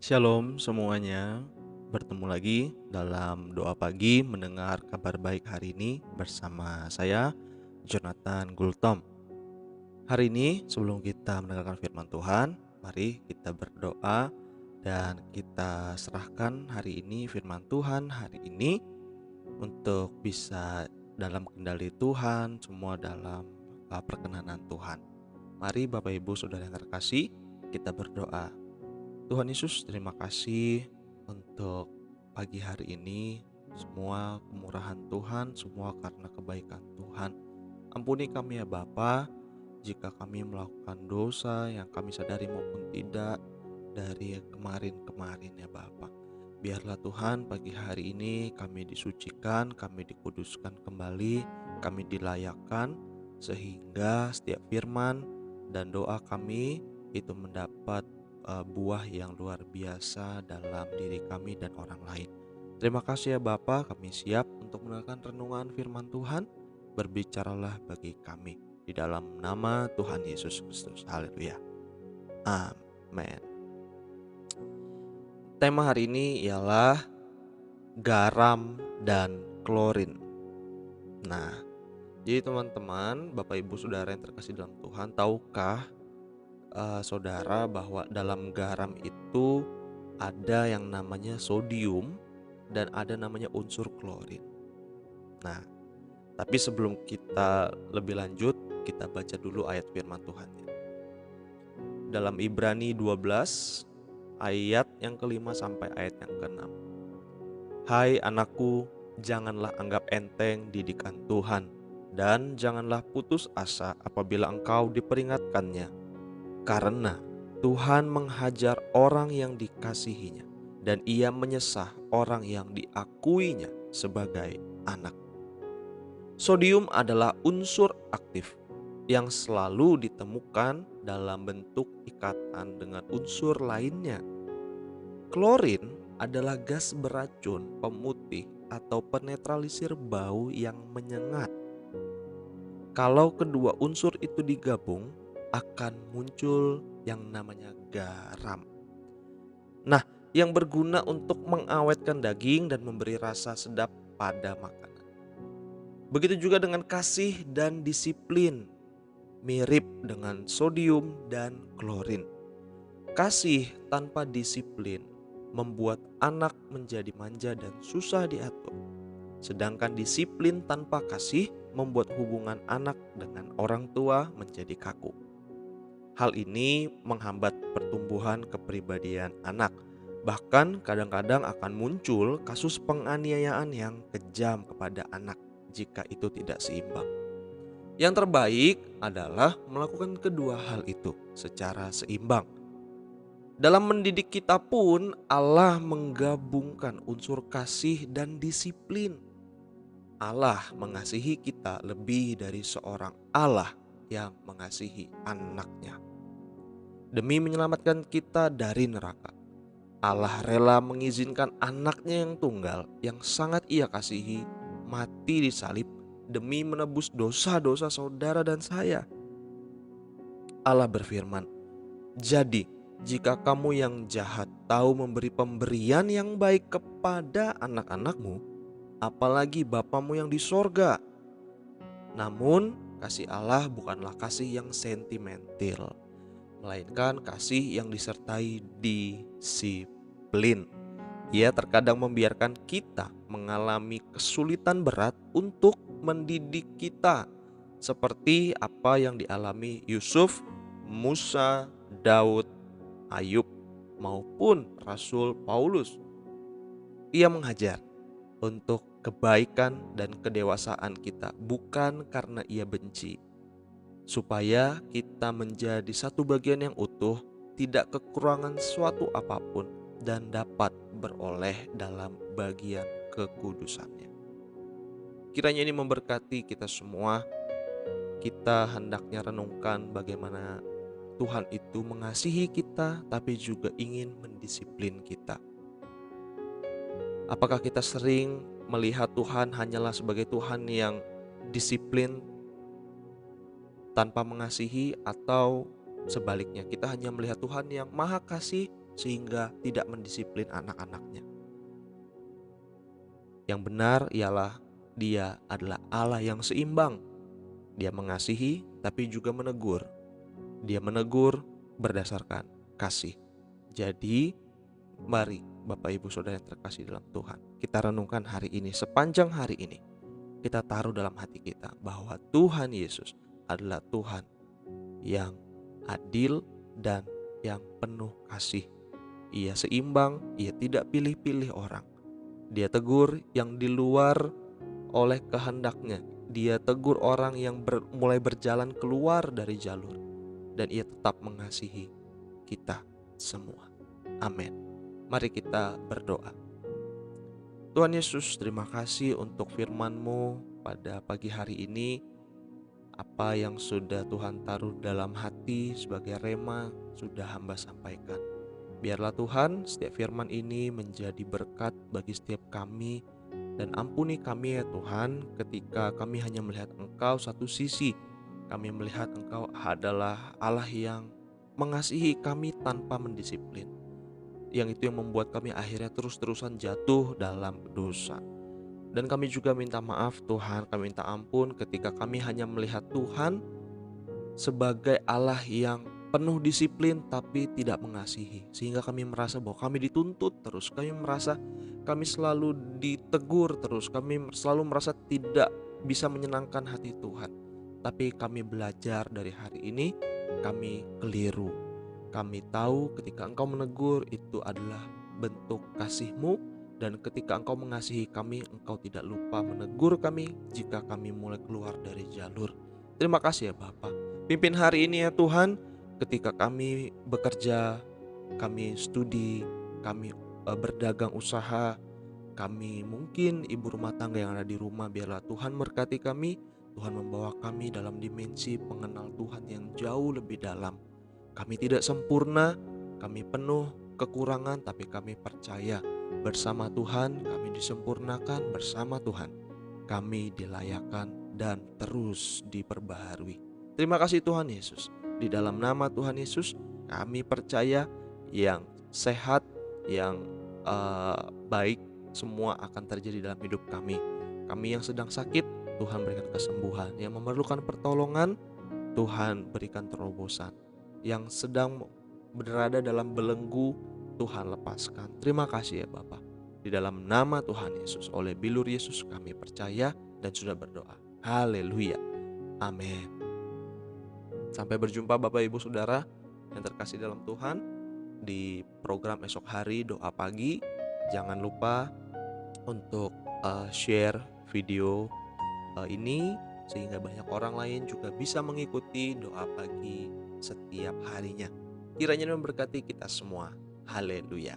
Shalom semuanya, bertemu lagi dalam doa pagi mendengar kabar baik hari ini bersama saya, Jonathan Gultom. Hari ini sebelum kita mendengarkan firman Tuhan, mari kita berdoa dan kita serahkan hari ini firman Tuhan hari ini untuk bisa dalam kendali Tuhan, semua dalam perkenanan Tuhan. Mari Bapak Ibu Saudara yang terkasih, kita berdoa. Tuhan Yesus, terima kasih untuk pagi hari ini. Semua kemurahan Tuhan, semua karena kebaikan Tuhan. Ampuni kami ya Bapa, jika kami melakukan dosa yang kami sadari maupun tidak dari kemarin-kemarin ya Bapa. Biarlah Tuhan pagi hari ini kami disucikan, kami dikuduskan kembali, kami dilayakkan, sehingga setiap firman dan doa kami itu mendapat buah yang luar biasa dalam diri kami dan orang lain. Terima kasih ya Bapa, kami siap untuk mendengarkan renungan firman Tuhan. Berbicaralah bagi kami di dalam nama Tuhan Yesus Kristus. Haleluya. Amin. Tema hari ini ialah garam dan klorin. Nah, jadi teman-teman, Bapak Ibu Saudara yang terkasih dalam Tuhan, tahukah saudara bahwa dalam garam itu ada yang namanya sodium dan ada namanya unsur klorin. Nah, tapi sebelum kita lebih lanjut, kita baca dulu ayat firman Tuhannya. Dalam Ibrani 12 ayat yang kelima sampai ayat yang keenam. Hai anakku, janganlah anggap enteng didikan Tuhan, dan janganlah putus asa apabila engkau diperingatkannya. Karena Tuhan menghajar orang yang dikasihinya, dan ia menyesah orang yang diakuinya sebagai anak. Sodium adalah unsur aktif yang selalu ditemukan dalam bentuk ikatan dengan unsur lainnya. Klorin adalah gas beracun, pemutih, atau penetralisir bau yang menyengat. Kalau kedua unsur itu digabung, akan muncul yang namanya garam. Nah, yang berguna untuk mengawetkan daging dan memberi rasa sedap pada makanan. Begitu juga dengan kasih dan disiplin, mirip dengan sodium dan klorin. Kasih tanpa disiplin membuat anak menjadi manja dan susah diatur. Sedangkan disiplin tanpa kasih membuat hubungan anak dengan orang tua menjadi kaku. Hal ini menghambat pertumbuhan kepribadian anak. Bahkan kadang-kadang akan muncul kasus penganiayaan yang kejam kepada anak jika itu tidak seimbang. Yang terbaik adalah melakukan kedua hal itu secara seimbang. Dalam mendidik kita pun Allah menggabungkan unsur kasih dan disiplin. Allah mengasihi kita lebih dari seorang Allah yang mengasihi anaknya. Demi menyelamatkan kita dari neraka, Allah rela mengizinkan anaknya yang tunggal yang sangat ia kasihi mati di salib demi menebus dosa-dosa saudara dan saya. Allah berfirman, "Jadi jika kamu yang jahat tahu memberi pemberian yang baik kepada anak-anakmu, apalagi Bapamu yang di sorga." Namun kasih Allah bukanlah kasih yang sentimental, melainkan kasih yang disertai disiplin. Ia terkadang membiarkan kita mengalami kesulitan berat untuk mendidik kita, seperti apa yang dialami Yusuf, Musa, Daud, Ayub, maupun Rasul Paulus. Ia mengajar untuk kebaikan dan kedewasaan kita, bukan karena ia benci, supaya kita menjadi satu bagian yang utuh, tidak kekurangan suatu apapun, dan dapat beroleh dalam bagian kekudusannya. Kiranya ini memberkati kita semua. Kita hendaknya renungkan bagaimana Tuhan itu mengasihi kita, tapi juga ingin mendisiplin kita. Apakah kita sering melihat Tuhan hanyalah sebagai Tuhan yang disiplin tanpa mengasihi, atau sebaliknya kita hanya melihat Tuhan yang maha kasih sehingga tidak mendisiplin anak-anaknya. Yang benar ialah Dia adalah Allah yang seimbang. Dia mengasihi tapi juga menegur. Dia menegur berdasarkan kasih. Jadi, mari Bapak Ibu Saudara yang terkasih dalam Tuhan, kita renungkan hari ini, sepanjang hari ini. Kita taruh dalam hati kita bahwa Tuhan Yesus adalah Tuhan yang adil dan yang penuh kasih. Ia seimbang, Ia tidak pilih-pilih orang. Dia tegur yang di luar oleh kehendaknya. Dia tegur orang yang mulai berjalan keluar dari jalur. Dan Ia tetap mengasihi kita semua. Amin. Mari kita berdoa. Tuhan Yesus, terima kasih untuk firman-Mu pada pagi hari ini. Apa yang sudah Tuhan taruh dalam hati sebagai rema sudah hamba sampaikan. Biarlah Tuhan setiap firman ini menjadi berkat bagi setiap kami. Dan ampuni kami ya Tuhan ketika kami hanya melihat Engkau satu sisi. Kami melihat Engkau adalah Allah yang mengasihi kami tanpa mendisiplin. Yang itu yang membuat kami akhirnya terus-terusan jatuh dalam dosa. Dan kami juga minta maaf Tuhan, kami minta ampun ketika kami hanya melihat Tuhan sebagai Allah yang penuh disiplin tapi tidak mengasihi. Sehingga kami merasa bahwa kami dituntut terus, kami merasa kami selalu ditegur terus, kami selalu merasa tidak bisa menyenangkan hati Tuhan. Tapi kami belajar dari hari ini, kami keliru. Kami tahu ketika Engkau menegur itu adalah bentuk kasih-Mu, dan ketika Engkau mengasihi kami, Engkau tidak lupa menegur kami jika kami mulai keluar dari jalur. Terima kasih ya Bapa. Pimpin hari ini ya Tuhan, ketika kami bekerja, kami studi, kami berdagang usaha, kami mungkin ibu rumah tangga yang ada di rumah, biarlah Tuhan memberkati kami. Tuhan membawa kami dalam dimensi pengenal Tuhan yang jauh lebih dalam. Kami tidak sempurna, kami penuh kekurangan, tapi kami percaya bersama Tuhan kami disempurnakan, bersama Tuhan kami dilayakan dan terus diperbaharui. Terima kasih Tuhan Yesus. Di dalam nama Tuhan Yesus kami percaya yang sehat, yang baik semua akan terjadi dalam hidup kami. Kami yang sedang sakit, Tuhan berikan kesembuhan. Yang memerlukan pertolongan, Tuhan berikan terobosan. Yang sedang berada dalam belenggu, Tuhan lepaskan. Terima kasih ya Bapa. Di dalam nama Tuhan Yesus, oleh bilur Yesus kami percaya dan sudah berdoa. Haleluya. Amin. Sampai berjumpa Bapak Ibu Saudara yang terkasih dalam Tuhan di program esok hari doa pagi. Jangan lupa untuk share video ini sehingga banyak orang lain juga bisa mengikuti doa pagi setiap harinya. Kiranya memberkati kita semua. Haleluya.